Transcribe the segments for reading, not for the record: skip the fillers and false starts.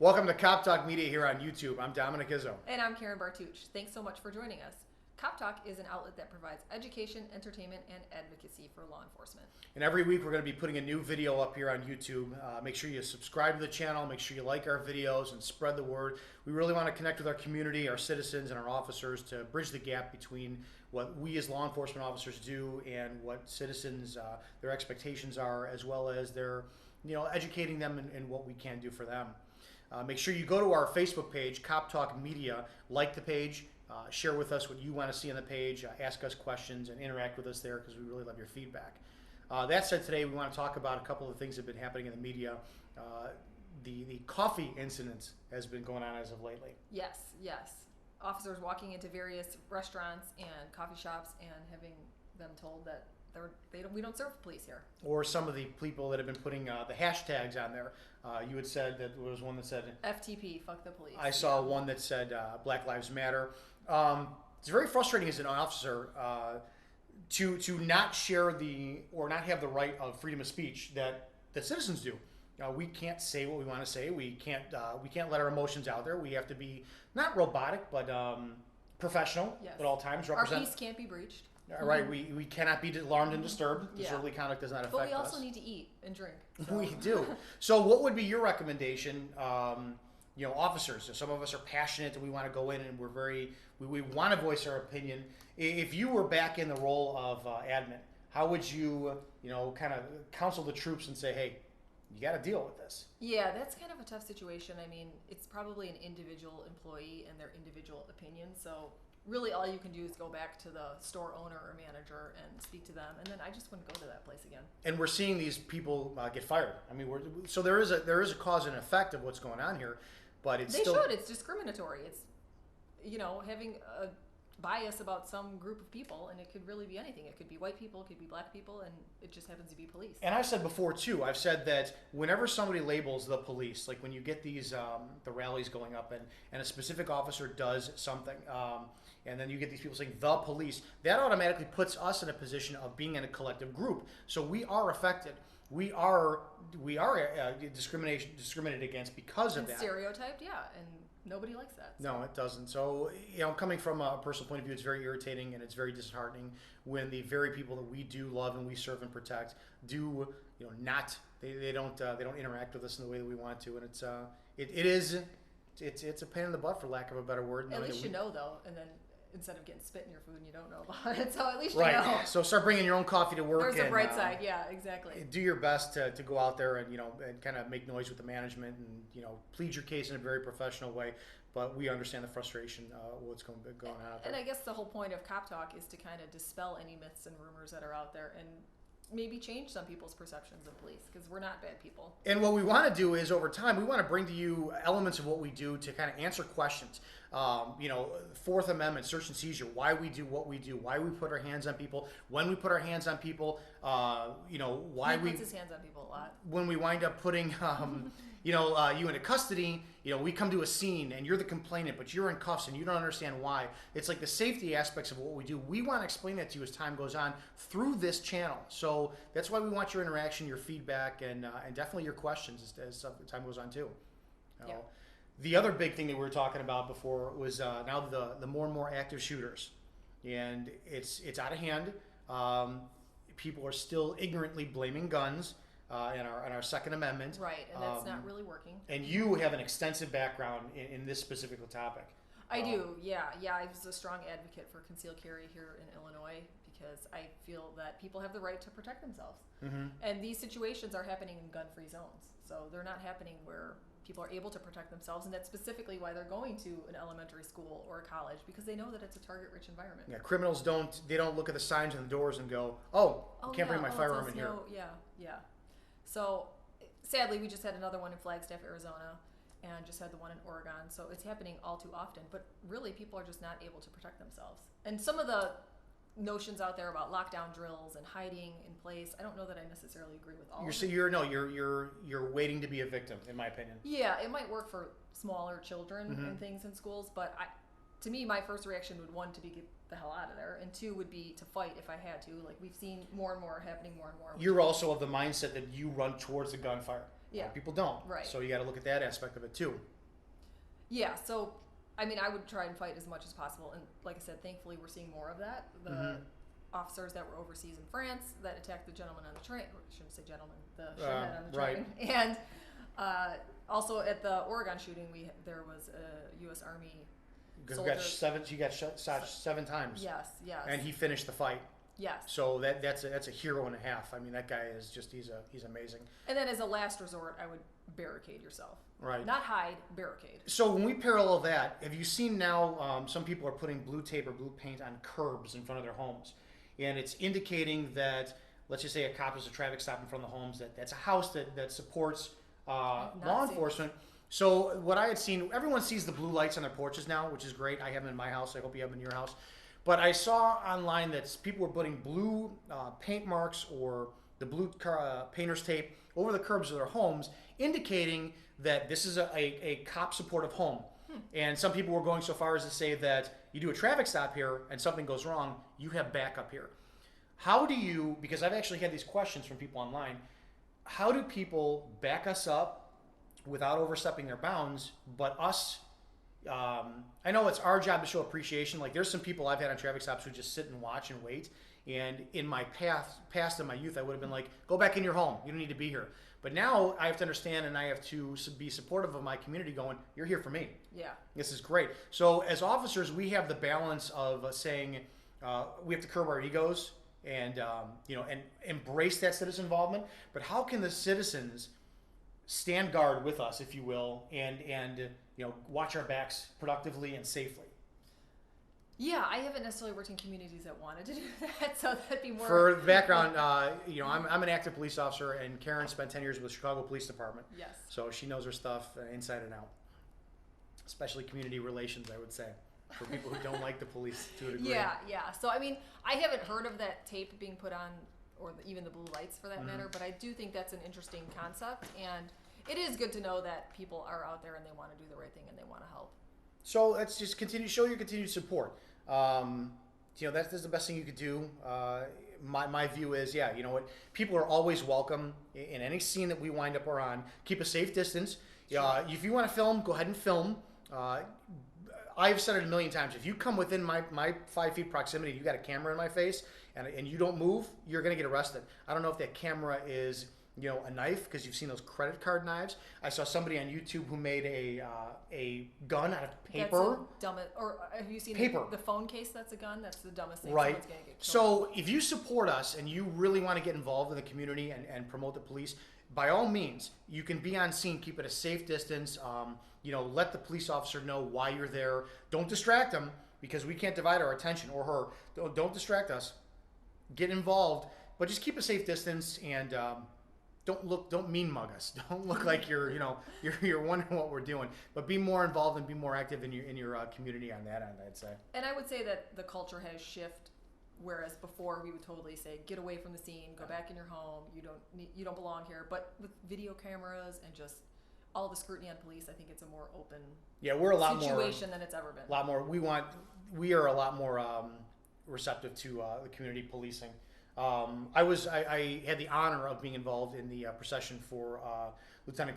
Welcome to Cop Talk Media here on YouTube. I'm Dominick Izzo. And I'm Karen Bartuch. Thanks so much for joining us. Cop Talk is an outlet that provides education, entertainment, and advocacy for law enforcement. And every week we're going to be putting a new video up here on YouTube. Make sure you subscribe to the channel, make sure you like our videos, and spread the word. We really want to connect with our community, our citizens, and our officers to bridge the gap between what we as law enforcement officers do and what citizens, their expectations are, as well as their, educating them in what we can do for them. Make sure you go to our Facebook page, Cop Talk Media, like the page, share with us what you want to see on the page, ask us questions, and interact with us there because we really love your feedback. That said, today we want to talk about a couple of things that have been happening in the media. The coffee incident has been going on as of lately. Yes. Officers walking into various restaurants and coffee shops and having them told that we don't serve police here. Or some of the people that have been putting the hashtags on there. You had said that there was one that said FTP, fuck the police. I saw one that said Black Lives Matter. It's very frustrating as an officer to not share or not have the right of freedom of speech that citizens do. We can't say what we want to say. We can't let our emotions out there. We have to be not robotic, but professional at all times. Our peace can't be breached. Right, we cannot be alarmed and disturbed. Disorderly conduct does not affect us. But we also need to eat and drink. So. We do. So what would be your recommendation? Officers, some of us are passionate and we want to go in and we want to voice our opinion. If you were back in the role of admin, how would you, kind of counsel the troops and say, hey, you got to deal with this? Yeah, that's kind of a tough situation. I mean, it's probably an individual employee and their individual opinion. So really all you can do is go back to the store owner or manager and speak to them, and then I just wouldn't go to that place again. And we're seeing these people get fired. I mean, so there is a cause and effect of what's going on here, but it's it's discriminatory. It's having a bias about some group of people, and it could really be anything. It could be white people, it could be black people, and it just happens to be police. And I've said before too, I've said that whenever somebody labels the police, like when you get these the rallies going up and a specific officer does something, and then you get these people saying the police, that automatically puts us in a position of being in a collective group. So we are affected. We are discriminated against because of that. Stereotyped, yeah, and nobody likes that. So. No, it doesn't. So, coming from a personal point of view, it's very irritating and it's very disheartening when the very people that we do love and we serve and protect do, they don't interact with us in the way that we want to, and it's a pain in the butt, for lack of a better word. At least though, and then instead of getting spit in your food and you don't know about it, so at least you know. Right. So start bringing your own coffee to work. There's a bright side. Yeah, exactly. Do your best to go out there and and kind of make noise with the management and plead your case in a very professional way. But we understand the frustration what's going on out there. And I guess the whole point of Cop Talk is to kind of dispel any myths and rumors that are out there and maybe change some people's perceptions of police, because we're not bad people. And what we want to do is, over time, we want to bring to you elements of what we do to kind of answer questions. Fourth Amendment, search and seizure, why we do what we do, why we put our hands on people, when we put our hands on people, why he puts his hands on people a lot. When we wind up putting, you into custody, we come to a scene and you're the complainant, but you're in cuffs and you don't understand why. It's like the safety aspects of what we do. We want to explain that to you as time goes on through this channel. So that's why we want your interaction, your feedback, and definitely your questions as time goes on too. Yeah. The other big thing that we were talking about before was now the more and more active shooters, and it's out of hand. People are still ignorantly blaming guns. In our Second Amendment. Right, and that's not really working. And you have an extensive background in this specific topic. I do, yeah. I was a strong advocate for concealed carry here in Illinois because I feel that people have the right to protect themselves. Mm-hmm. And these situations are happening in gun-free zones. So they're not happening where people are able to protect themselves, and that's specifically why they're going to an elementary school or a college, because they know that it's a target-rich environment. Yeah, criminals don't look at the signs on the doors and go, can't bring my firearm in here. Yeah. So, sadly, we just had another one in Flagstaff, Arizona, and just had the one in Oregon. So it's happening all too often. But really, people are just not able to protect themselves. And some of the notions out there about lockdown drills and hiding in place, I don't know that I necessarily agree with all of it. You're waiting to be a victim, in my opinion. Yeah, it might work for smaller children and things in schools, but to me, my first reaction would, one, to be get the hell out of there, and two would be to fight if I had to. Like, we've seen more and more happening more and more. You're also of the mindset that you run towards the gunfire. A lot of people don't. Right. So you got to look at that aspect of it too. Yeah. So, I mean, I would try and fight as much as possible. And like I said, thankfully, we're seeing more of that. The officers that were overseas in France that attacked the gentleman on the train, or I shouldn't say gentleman, the shithead on the train. And also at the Oregon shooting, there was a U.S. Army soldier. He got shot 7 times. Yes, yes. And he finished the fight. Yes. So that's a hero and a half. I mean, that guy is just he's amazing. And then as a last resort, I would barricade yourself. Right. Not hide, barricade. So when we parallel that, have you seen now some people are putting blue tape or blue paint on curbs in front of their homes, and it's indicating that, let's just say a cop does a traffic stop in front of the homes, that's a house that supports law enforcement. So what I had seen, everyone sees the blue lights on their porches now, which is great. I have them in my house. I hope you have them in your house. But I saw online that people were putting blue paint marks or the blue painter's tape over the curbs of their homes, indicating that this is a cop supportive home. And some people were going so far as to say that you do a traffic stop here and something goes wrong, you have backup here. How do you, because I've actually had these questions from people online, how do people back us up without overstepping their bounds, but us, I know it's our job to show appreciation. Like there's some people I've had on traffic stops who just sit and watch and wait. And in my past in my youth, I would have been like, go back in your home. You don't need to be here. But now I have to understand and I have to be supportive of my community going, you're here for me. Yeah. This is great. So as officers, we have the balance of saying we have to curb our egos and, and embrace that citizen involvement. But how can the citizens stand guard with us, if you will, and watch our backs productively and safely? Yeah, I haven't necessarily worked in communities that wanted to do that, so that'd be more. For background, I'm an active police officer, and Karen spent 10 years with the Chicago Police Department. Yes. So she knows her stuff inside and out, especially community relations, I would say, for people who don't like the police to a degree. Yeah. So I mean, I haven't heard of that tape being put on, or even the blue lights for that matter, but I do think that's an interesting concept, and it is good to know that people are out there and they want to do the right thing and they want to help. So let's just show your continued support. That's the best thing you could do. My view is, you know what, people are always welcome in any scene that we wind up or on. Keep a safe distance. Sure. If you want to film, go ahead and film. I've said it a million times. If you come within my 5 feet proximity, you got a camera in my face, and you don't move, you're going to get arrested. I don't know if that camera is a knife, because you've seen those credit card knives. I saw somebody on YouTube who made a gun out of paper. That's the dumbest. Or have you seen paper. The phone case that's a gun? That's the dumbest thing. Right. Someone's gonna get killed. So if you support us and you really want to get involved in the community and promote the police, by all means, you can be on scene. Keep it a safe distance. Let the police officer know why you're there. Don't distract them, because we can't divide our attention, or her. Don't distract us. Get involved, but just keep a safe distance and. Don't mean mug us. Don't look like you're wondering what we're doing. But be more involved and be more active in your community on that end, I'd say. And I would say that the culture has shifted, whereas before we would totally say, get away from the scene, go back in your home. You don't belong here. But with video cameras and just all the scrutiny on police, I think it's a more open we're a lot situation than it's ever been. A lot more. We are a lot more receptive to the community policing. I had the honor of being involved in the procession for Lieutenant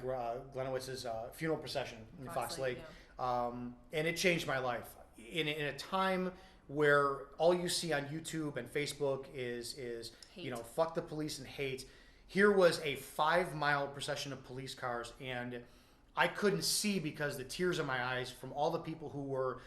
Glenowitz's funeral procession in Fox Lake, and it changed my life. In a time where all you see on YouTube and Facebook is hate. Fuck the police and hate. Here was a 5-mile procession of police cars, and I couldn't see because the tears in my eyes from all the people who were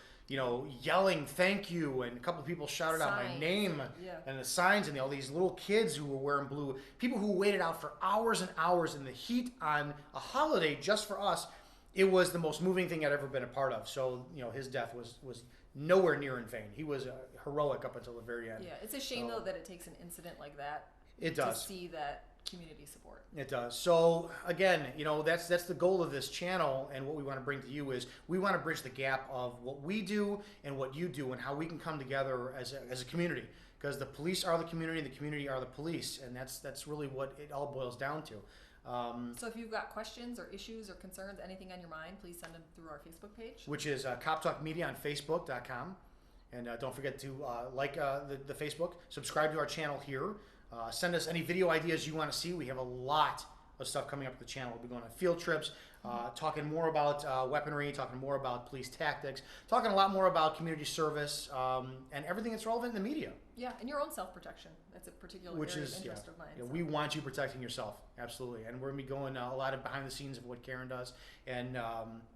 yelling thank you, and a couple of people shouted out my name and the signs, and all these little kids who were wearing blue, people who waited out for hours and hours in the heat on a holiday just for us. It was the most moving thing I'd ever been a part of. So his death was nowhere near in vain. He was heroic up until the very end. Yeah, it's a shame though that it takes an incident like that to see that community support. It does. So again, that's the goal of this channel, and what we want to bring to you is we want to bridge the gap of what we do and what you do, and how we can come together as a community, because the police are the community are the police, and that's really what it all boils down to. So if you've got questions or issues or concerns, anything on your mind, please send them through our Facebook page, which is Cop Talk Media on Facebook.com, and don't forget to like the Facebook, subscribe to our channel here. Send us any video ideas you want to see. We have a lot of stuff coming up at the channel. We'll be going on field trips, talking more about weaponry, talking more about police tactics, talking a lot more about community service, and everything that's relevant in the media. Yeah, and your own self-protection. That's a particular area of interest of mine. Yeah, so. we want you protecting yourself, absolutely. And we're going to be going a lot of behind the scenes of what Karen does and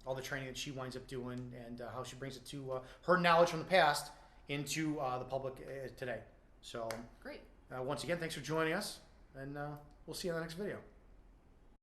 all the training that she winds up doing and how she brings it to her knowledge from the past into the public today. So Great. once again, thanks for joining us, and we'll see you in the next video.